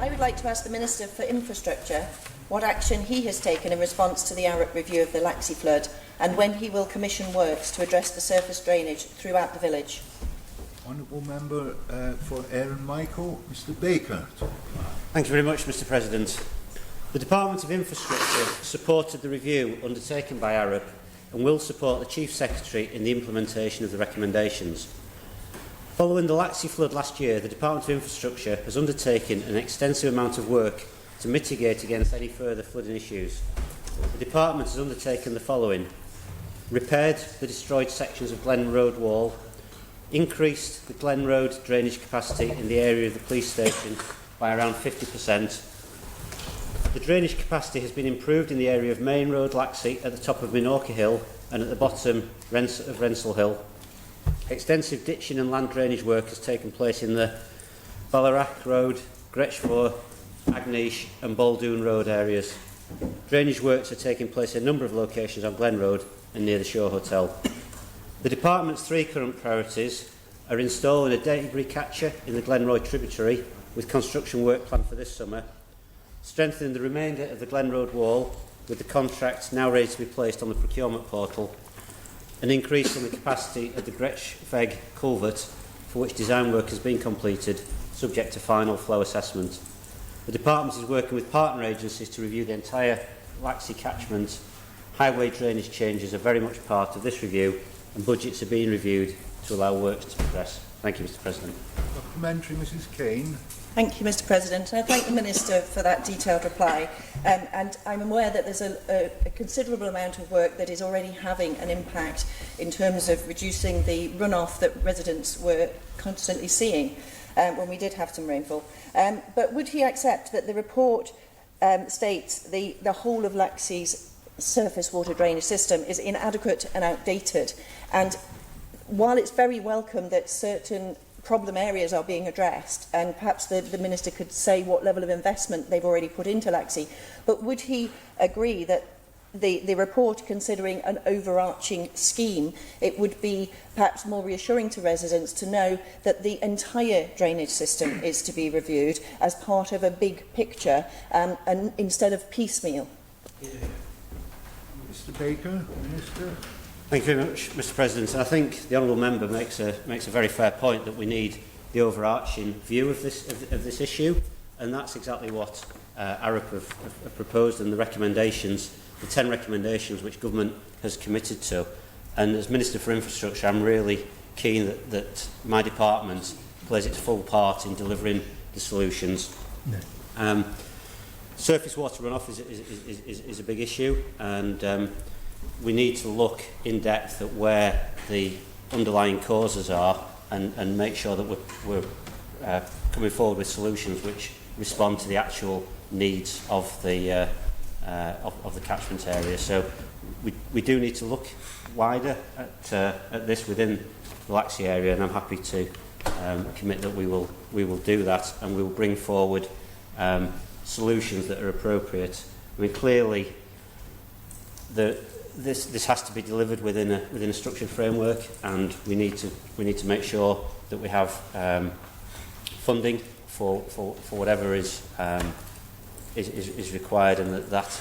I would like to ask the Minister for Infrastructure what action he has taken in response to the Arup review of the Laxey flood and when he will commission works to address the surface drainage throughout the village. Honourable Member for Ayr and Michael, Mr Baker. Thank you very much, Mr President. The Department of Infrastructure supported the review undertaken by Arup and will support the Chief Secretary in the implementation of the recommendations. Following the Laxey flood last year, the Department of Infrastructure has undertaken an extensive amount of work to mitigate against any further flooding issues. The Department has undertaken the following: repaired the destroyed sections of Glen Road wall, increased the Glen Road drainage capacity in the area of the police station by around 50%. The drainage capacity has been improved in the area of Main Road, Laxey, at the top of Minorca Hill and at the bottom of Rensall Hill. Extensive ditching and land drainage work has taken place in the Ballarat Road, Gretchford, Agnish and Baldoon Road areas. Drainage works are taking place in a number of locations on Glen Road and near the Shore Hotel. The Department's three current priorities are installing a debris catcher in the Glen Roy tributary with construction work planned for this summer, strengthening the remainder of the Glen Road wall with the contract now ready to be placed on the procurement portal, and increasing the capacity of the Gretchfeg culvert, for which design work has been completed, subject to final flow assessment. The Department is working with partner agencies to review the entire Laxey catchment. Highway drainage changes are very much part of this review, and budgets are being reviewed to allow works to progress. Thank you, Mr President. Supplementary, Mrs Caine. Thank you, Mr President. And I thank the Minister for that detailed reply. And I'm aware that there's a considerable amount of work that is already having an impact in terms of reducing the runoff that residents were constantly seeing when we did have some rainfall. But would he accept that the report states the whole of Laxey's surface water drainage system is inadequate and outdated? And while it's very welcome that certain problem areas are being addressed, and perhaps the Minister could say what level of investment they've already put into Laxey, but would he agree that the report, considering an overarching scheme, it would be perhaps more reassuring to residents to know that the entire drainage system is to be reviewed as part of a big picture and instead of piecemeal? Mr Baker, Minister. Thank you very much, Mr President. I think the honourable member makes a very fair point that we need the overarching view of this issue, and that's exactly what Arup have proposed, and the recommendations, the 10 recommendations which government has committed to. And as Minister for Infrastructure, I'm really keen that my department plays its full part in delivering the solutions. No. Surface water runoff is a big issue, and we need to look in depth at where the underlying causes are and make sure that we're coming forward with solutions which respond to the actual needs of the catchment area. So we do need to look wider at this within the Laxey area, and I'm happy to commit that we will do that, and we will bring forward solutions that are appropriate. I mean, clearly this has to be delivered within a structured framework, and we need to make sure that we have funding for whatever is required, and that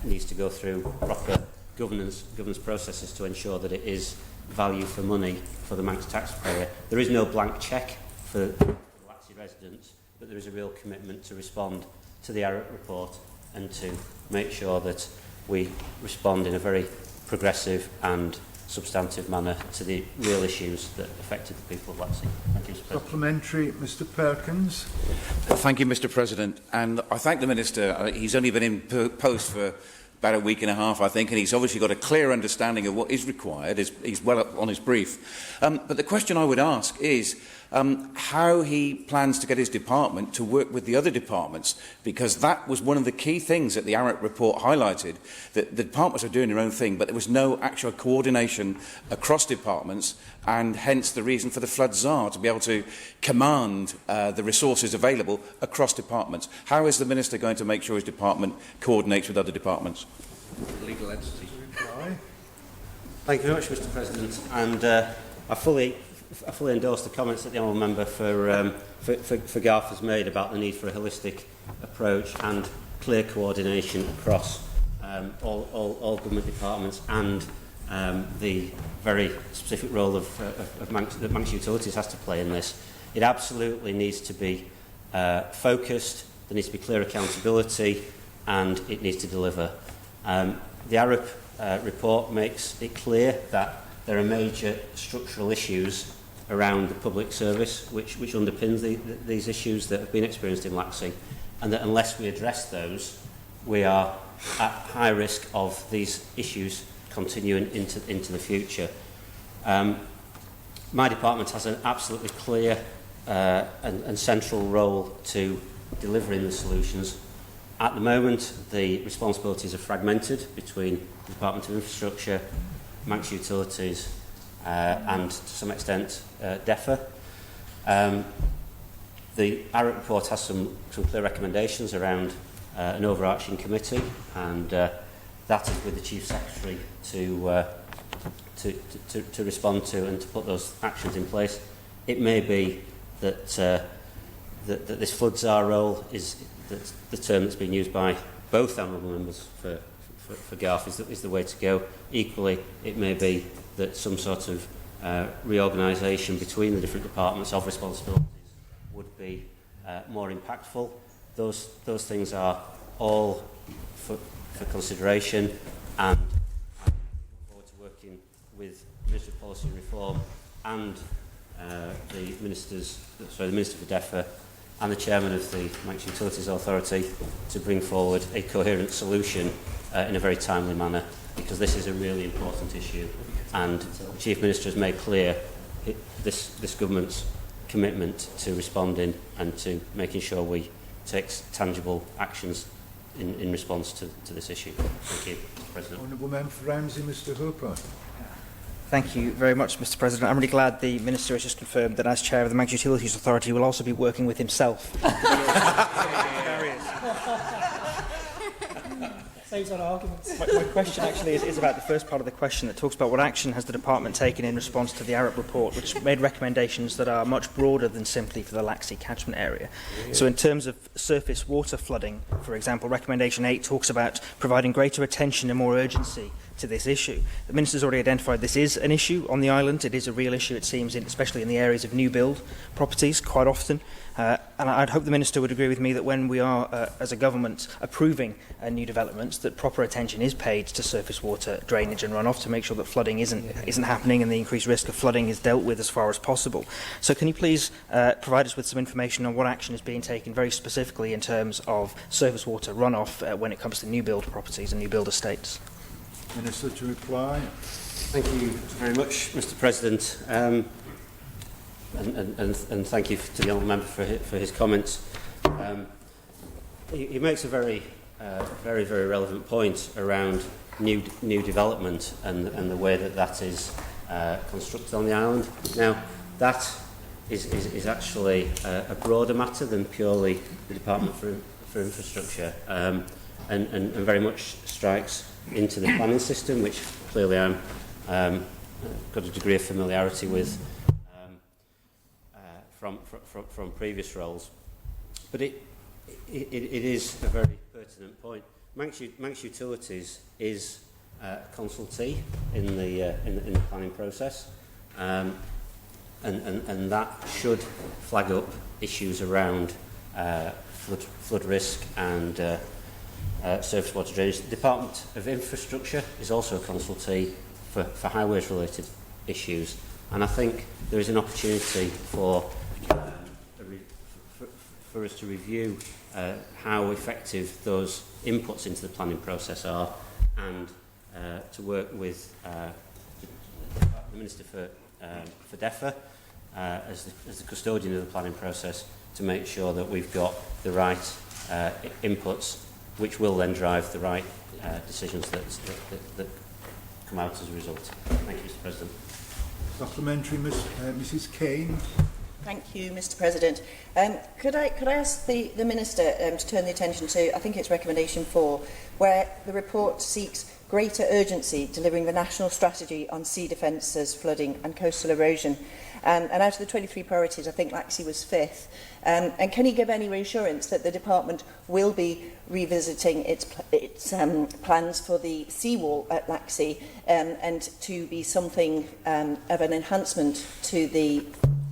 needs to go through proper governance processes to ensure that it is value for money for the Manx taxpayer. There is no blank cheque for the Laxey residents, but there is a real commitment to respond to the Arup report and to make sure that we respond in a very progressive and substantive manner to the real issues that affected the people of Laxey. Thank you, Mr President. Supplementary, Mr Perkins. Thank you, Mr President. And I thank the Minister. He's only been in post for about a week and a half, I think, and he's obviously got a clear understanding of what is required. He's well up on his brief. But the question I would ask is how he plans to get his department to work with the other departments, because that was one of the key things that the Arup report highlighted, that the departments are doing their own thing, but there was no actual coordination across departments, and hence the reason for the flood czar to be able to command the resources available across departments. How is the Minister going to make sure his department coordinates with other departments? Legal entity. Thank you very much, Mr President. And I fully I fully endorse the comments that the honourable member for Garff has made about the need for a holistic approach and clear coordination across all government departments, and the very specific role that Manx Utilities has to play in this. It absolutely needs to be focused, there needs to be clear accountability, and it needs to deliver. The Arup report makes it clear that there are major structural issues around the public service which underpins these issues that have been experienced in Laxey, and that unless we address those, we are at high risk of these issues continuing into the future. My department has an absolutely clear and central role to delivering the solutions. At the moment, the responsibilities are fragmented between the Department of Infrastructure, Manx Utilities, and to some extent DEFA. The Arup report has some clear recommendations around an overarching committee, and that is with the Chief Secretary to respond to and to put those actions in place. It may be that that this flood czar role is the term that's been used by both honourable members for Garff is the way to go. Equally, it may be that some sort of reorganisation between the different departments of responsibilities would be more impactful. Those things are all for consideration, and I look forward to working with the Minister of Policy and Reform and the Minister for DEFA and the Chairman of the Manx Utilities Authority to bring forward a coherent solution in a very timely manner, because this is a really important issue, and the Chief Minister has made clear this government's commitment to responding and to making sure we take tangible actions in response to this issue. Thank you, Mr. President. Honourable Member for Ramsey, Mr Hooper. Thank you very much, Mr President. I'm really glad the Minister has just confirmed that as Chair of the Manx Utilities Authority he will also be working with himself. Saves on arguments. My question actually is about the first part of the question that talks about what action has the Department taken in response to the Arup report, which made recommendations that are much broader than simply for the Laxey catchment area. So in terms of surface water flooding, for example, recommendation 8 talks about providing greater attention and more urgency to this issue. The Minister's already identified this is an issue on the island. It is a real issue, it seems, especially in the areas of new build properties quite often. And I'd hope the Minister would agree with me that when we are, as a government, approving new developments, that proper attention is paid to surface water drainage and runoff to make sure that flooding isn't happening and the increased risk of flooding is dealt with as far as possible. So can you please provide us with some information on what action is being taken very specifically in terms of surface water runoff when it comes to new build properties and new build estates? Minister to reply. Thank you very much, Mr. President, and thank you to the honourable member for his comments. He makes a very relevant point around new development and the way that is constructed on the island. Now, that is actually a broader matter than purely the Department for Infrastructure, and very much strikes into the planning system, which clearly I'm got a degree of familiarity with from previous roles. But it is a very pertinent point. Manx Utilities is a consultee in the planning process, and that should flag up issues around flood risk and surface water drainage. The Department of Infrastructure is also a consultee for highways related issues, and I think there is an opportunity for us to review how effective those inputs into the planning process are, and to work with the Minister for DEFA as the custodian of the planning process to make sure that we've got the right inputs, which will then drive the right decisions that come out as a result. Thank you, Mr. President. Supplementary, Mrs Caine. Thank you, Mr. President. Could I ask the Minister to turn the attention to, I think it's recommendation 4, where the report seeks greater urgency delivering the national strategy on sea defences, flooding and coastal erosion. And out of the 23 priorities, I think Laxey was 5th. And can he give any reassurance that the department will be revisiting its plans for the seawall at Laxey and to be something of an enhancement to the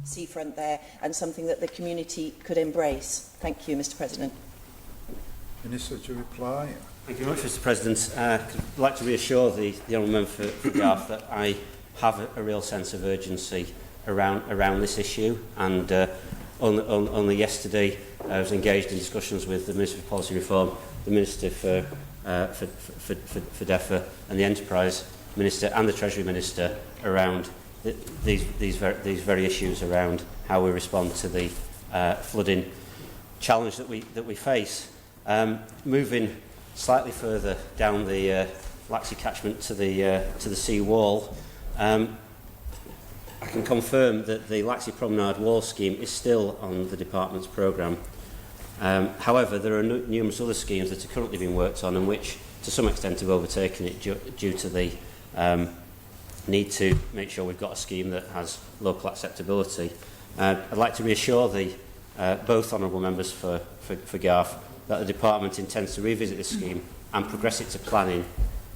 seafront there and something that the community could embrace? Thank you, Mr. President. Minister to reply. Thank you very much, Mr. President. I'd like to reassure the honourable member for Garff that I have a real sense of urgency around this issue, and only yesterday I was engaged in discussions with the Minister for Policy Reform, the Minister for DEFRA and the Enterprise Minister and the Treasury Minister around these very issues around how we respond to the flooding challenge that we face. Moving slightly further down the Laxey catchment to the sea wall, I can confirm that the Laxey Promenade Wall Scheme is still on the Department's programme. However, there are numerous other schemes that are currently being worked on and which, to some extent, have overtaken it due to the need to make sure we've got a scheme that has local acceptability. I'd like to reassure both honourable members for Garff that the Department intends to revisit this scheme and progress it to planning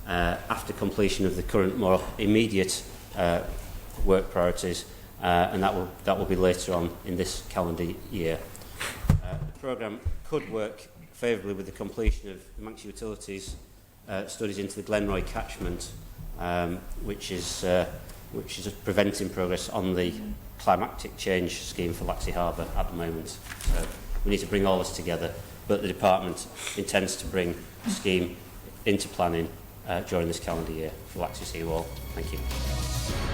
after completion of the current more immediate work priorities, and that will be later on in this calendar year. The programme could work favourably with the completion of amongst utilities studies into the Glenroy catchment, which is preventing progress on the climatic change scheme for Laxey Harbour at the moment. So we need to bring all this together, but the Department intends to bring the scheme into planning during this calendar year for Laxey Seawall. Thank you.